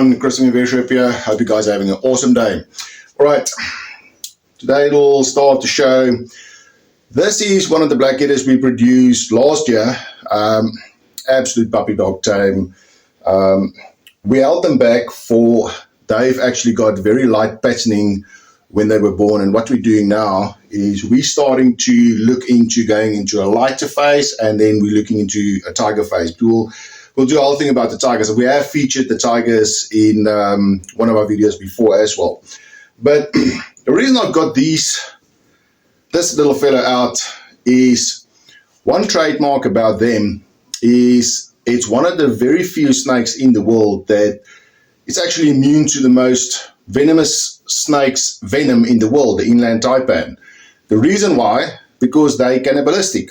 everyone, Chris from Invesrep here. Hope you guys are having an awesome day. All right, today it'll start to show. This is one of the blackheaders we produced last year. Absolute puppy dog tame. We held them back for, they've actually got very light patterning when they were born, and what we're doing now is we're starting to look into going into a lighter phase, and then we're looking into a tiger phase. We'll do a whole thing about the tigers. We have featured the tigers in one of our videos before as well. But the reason I've got this little fella out is, one trademark about them is it's one of the very few snakes in the world that it's actually immune to the most venomous snake's venom in the world, the inland taipan. The reason why, because they're cannibalistic.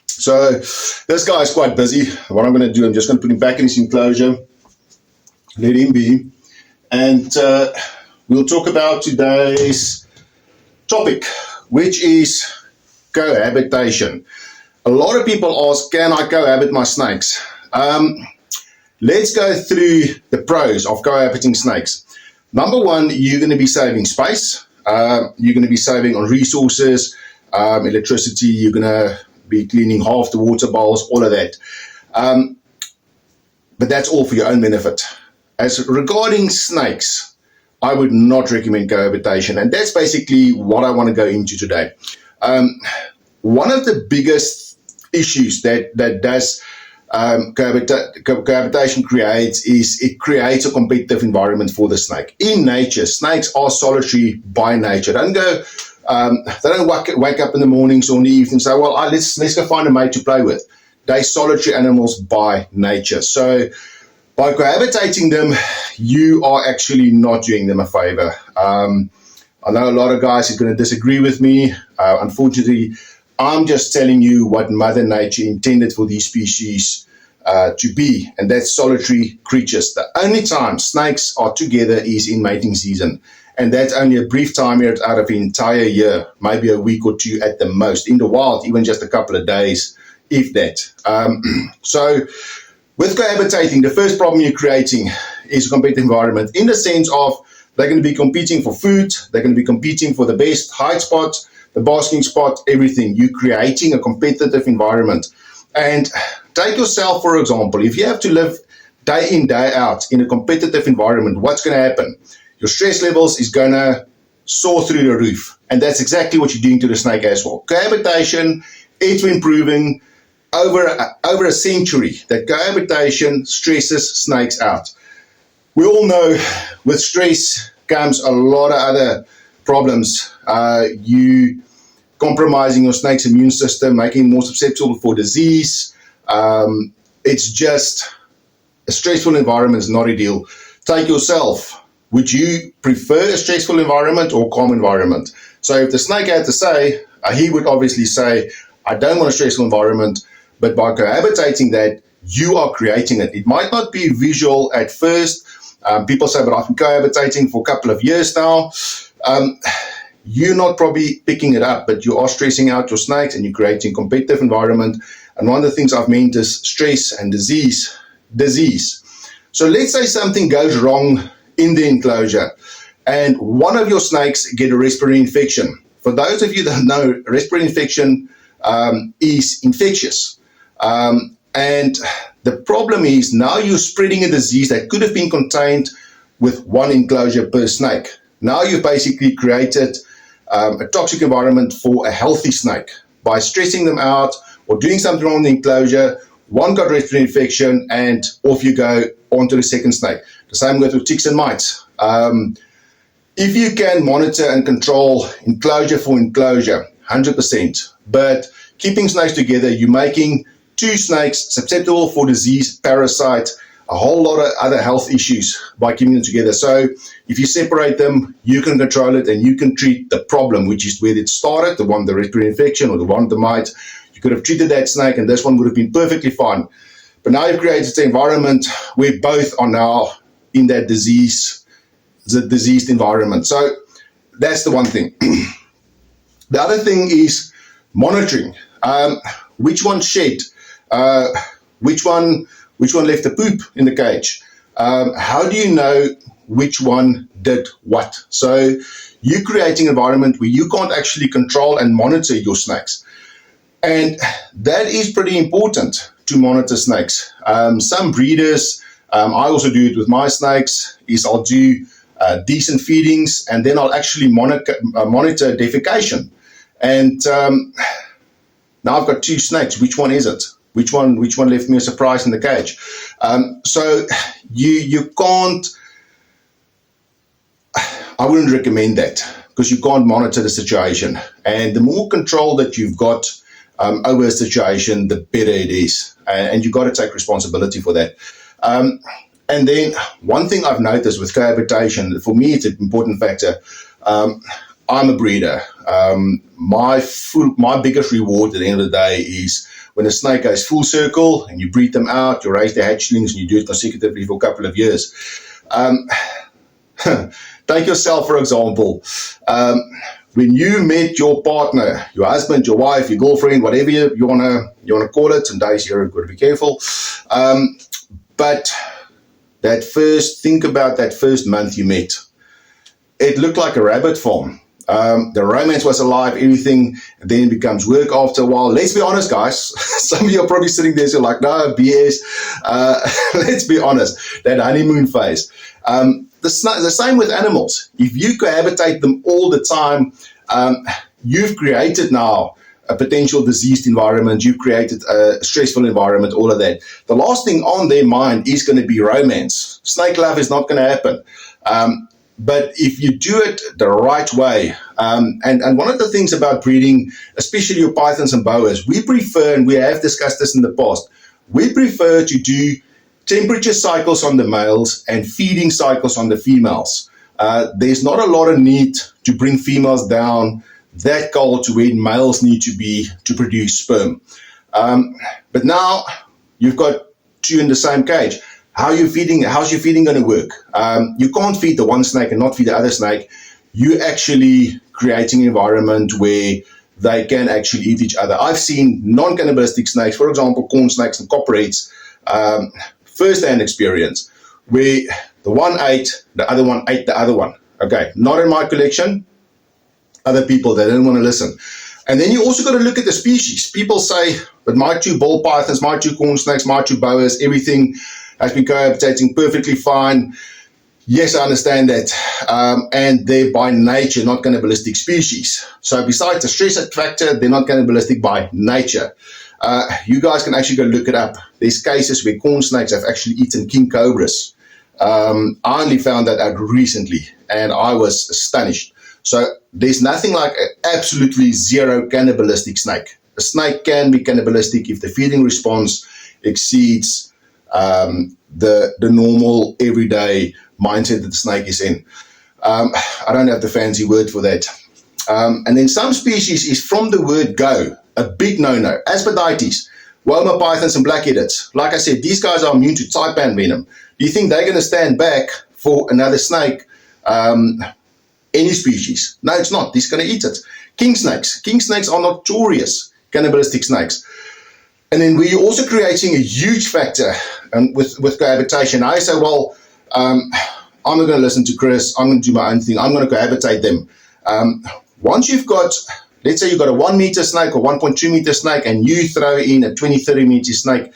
So this guy is quite busy. What I'm going to do, I'm just going to put him back in his enclosure, let him be, and we'll talk about today's topic, which is cohabitation. A lot of people ask, can I cohabit my snakes? Let's go through the pros of cohabiting snakes. Number one, you're going to be saving space. You're going to be saving on resources, electricity. You're going to be cleaning half the water bowls, all of that. But that's all for your own benefit. As regarding snakes, I would not recommend cohabitation, and that's basically what I want to go into today. One of the biggest issues that does cohabitation creates is it creates a competitive environment for the snake. In nature, snakes are solitary by nature. They don't wake up in the mornings or in the evenings and say, well, let's go find a mate to play with. They're solitary animals by nature. So by cohabitating them, you are actually not doing them a favor. I know a lot of guys are going to disagree with me. Unfortunately, I'm just telling you what Mother Nature intended for these species to be, and that's solitary creatures. The only time snakes are together is in mating season, and that's only a brief time out of the entire year, maybe a week or two at the most. In the wild, even just a couple of days, if that. So with cohabitating, the first problem you're creating is a competitive environment, in the sense of they're going to be competing for food, they're going to be competing for the best hide spot, the basking spot, everything. You're creating a competitive environment. And take yourself, for example, if you have to live day in, day out in a competitive environment, what's going to happen? Your stress levels is going to soar through the roof. And that's exactly what you're doing to the snake as well. Cohabitation, it's been proven over a century that cohabitation stresses snakes out. We all know with stress comes a lot of other problems. You compromising your snake's immune system, making it more susceptible for disease. It's just a stressful environment is not ideal. Take yourself. Would you prefer a stressful environment or calm environment? So if the snake had to say, he would obviously say, I don't want a stressful environment, but by cohabitating that, you are creating it. It might not be visual at first. People say, but I've been cohabitating for a couple of years now. You're not probably picking it up, but you are stressing out your snakes and you're creating a competitive environment. And one of the things I've meant is stress and disease. So let's say something goes wrong in the enclosure and one of your snakes get a respiratory infection. For those of you that know, respiratory infection is infectious. And the problem is now you're spreading a disease that could have been contained with one enclosure per snake. Now you've basically created a toxic environment for a healthy snake by stressing them out or doing something wrong in the enclosure. One got respiratory infection and off you go onto the second snake. The same goes with ticks and mites. If you can monitor and control enclosure for enclosure, 100%, but keeping snakes together, you're making two snakes susceptible for disease, parasite, a whole lot of other health issues by keeping them together. So if you separate them, you can control it and you can treat the problem, which is where it started, the one, the respiratory infection or the one, the mite. You could have treated that snake and this one would have been perfectly fine. But now you've created an environment where both are now in that diseased environment. So that's the one thing. The other thing is monitoring. Which one shed? Which one left the poop in the cage? how do you know which one did what? So you're creating an environment where you can't actually control and monitor your snakes. And that is pretty important to monitor snakes. Some breeders, I also do it with my snakes, is I'll do decent feedings, and then I'll actually monitor defecation. And now I've got 2 snakes. Which one is it? Which one left me a surprise in the cage? So you can't. I wouldn't recommend that, because you can't monitor the situation. And the more control that you've got over a situation, the better it is. And you've got to take responsibility for that. And then one thing I've noticed with cohabitation, for me, it's an important factor. I'm a breeder. My biggest reward at the end of the day is when a snake goes full circle and you breed them out, you raise the hatchlings, and you do it consecutively for a couple of years. Take yourself, for example. When you met your partner, your husband, your wife, your girlfriend, whatever you wanna call it, and days you've got to be careful. But think about that first month you met. It looked like a rabbit farm. The romance was alive, everything, and then it becomes work after a while. Let's be honest, guys. Some of you are probably sitting there saying, like, no, BS. Let's be honest. That honeymoon phase. The same with animals. If you cohabitate them all the time, you've created now a potential diseased environment. You've created a stressful environment, all of that. The last thing on their mind is going to be romance. Snake love is not going to happen. But if you do it the right way, and one of the things about breeding, especially your pythons and boas, we prefer, and we have discussed this in the past, we prefer to do temperature cycles on the males and feeding cycles on the females. There's not a lot of need to bring females down that cold to where males need to be to produce sperm. But now you've got 2 in the same cage. How's your feeding going to work? You can't feed the one snake and not feed the other snake. You're actually creating an environment where they can actually eat each other. I've seen non-cannibalistic snakes, for example, corn snakes and copperheads, first-hand experience, where the one ate, the other one ate the other one. Okay, not in my collection. Other people, they didn't want to listen. And then you also got to look at the species. People say, but my 2 ball pythons, my 2 corn snakes, my 2 boas, everything has been cohabitating perfectly fine. Yes, I understand that. And they're by nature not cannibalistic species. So besides the stress factor, they're not cannibalistic by nature. You guys can actually go look it up. There's cases where corn snakes have actually eaten king cobras. I only found that out recently, and I was astonished. So there's nothing like an absolutely zero cannibalistic snake. A snake can be cannibalistic if the feeding response exceeds the normal everyday mindset that the snake is in. I don't have the fancy word for that. And then some species is from the word go, a big no-no. Aspadites, Woma pythons and blackheadeds. Like I said, these guys are immune to taipan venom. Do you think they're going to stand back for another snake? Any species? No, it's not. He's going to eat it. King snakes. King snakes are notorious cannibalistic snakes. And then we're also creating a huge factor with cohabitation. I say, well, I'm not going to listen to Chris. I'm going to do my own thing. I'm going to cohabitate them. Once you've got, let's say you've got a 1 meter snake or 1.2 meter snake, and you throw in a 20, 30 meter snake,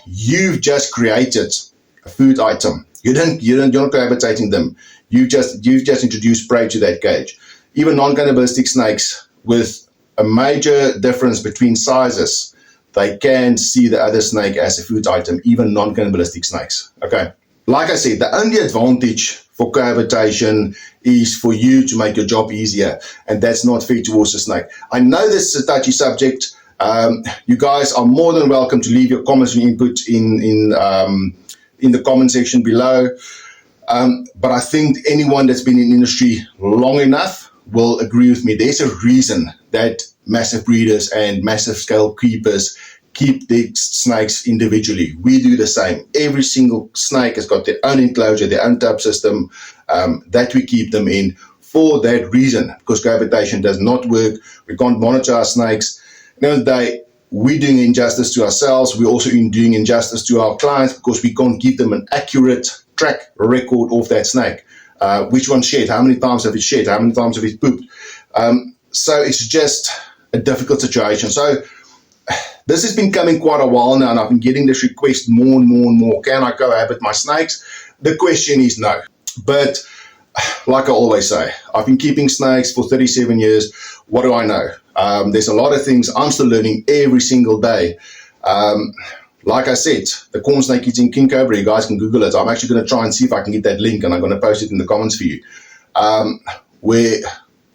you've just created a food item. You're not cohabitating them. You've just introduced prey to that cage. Even non-cannibalistic snakes with a major difference between sizes, they can see the other snake as a food item, even non-cannibalistic snakes. Okay. Like I said, the only advantage for cohabitation is for you to make your job easier, and that's not fair towards the snake. I know this is a touchy subject. You guys are more than welcome to leave your comments and input in the comment section below. But I think anyone that's been in the industry long enough will agree with me. There's a reason that massive breeders and massive scale keepers keep their snakes individually. We do the same. Every single snake has got their own enclosure, their own tub system that we keep them in for that reason, because cohabitation does not work. We can't monitor our snakes. At the end of the day, we're doing injustice to ourselves. We're also doing injustice to our clients because we can't give them an accurate track record of that snake. Which one shed? How many times have it shed? How many times have it pooped? So it's just a difficult situation. So this has been coming quite a while now, and I've been getting this request more and more and more. Can I cohabit my snakes? The question is no. But like I always say, I've been keeping snakes for 37 years. What do I know? There's a lot of things I'm still learning every single day. Like I said, the corn snake eating king cobra, you guys can Google it. I'm actually going to try and see if I can get that link, and I'm going to post it in the comments for you. We're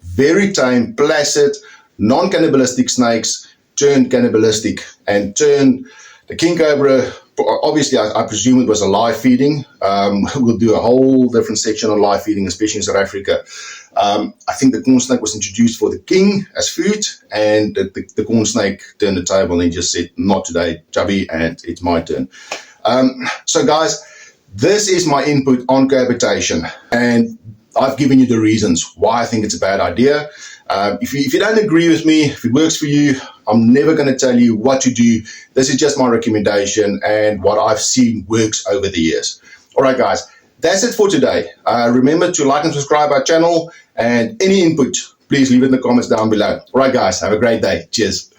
very tame, placid, non-cannibalistic snakes turned cannibalistic and turned the king cobra. Obviously, I presume it was a live feeding. We'll do a whole different section on live feeding, especially in South Africa. I think the corn snake was introduced for the king as food, and the corn snake turned the table and he just said, not today, chubby, and it's my turn. So guys, this is my input on cohabitation, and I've given you the reasons why I think it's a bad idea. If you don't agree with me, if it works for you, I'm never going to tell you what to do. This is just my recommendation and what I've seen works over the years. All right, guys, that's it for today. Remember to like and subscribe our channel, and any input, please leave it in the comments down below. All right, guys, have a great day. Cheers.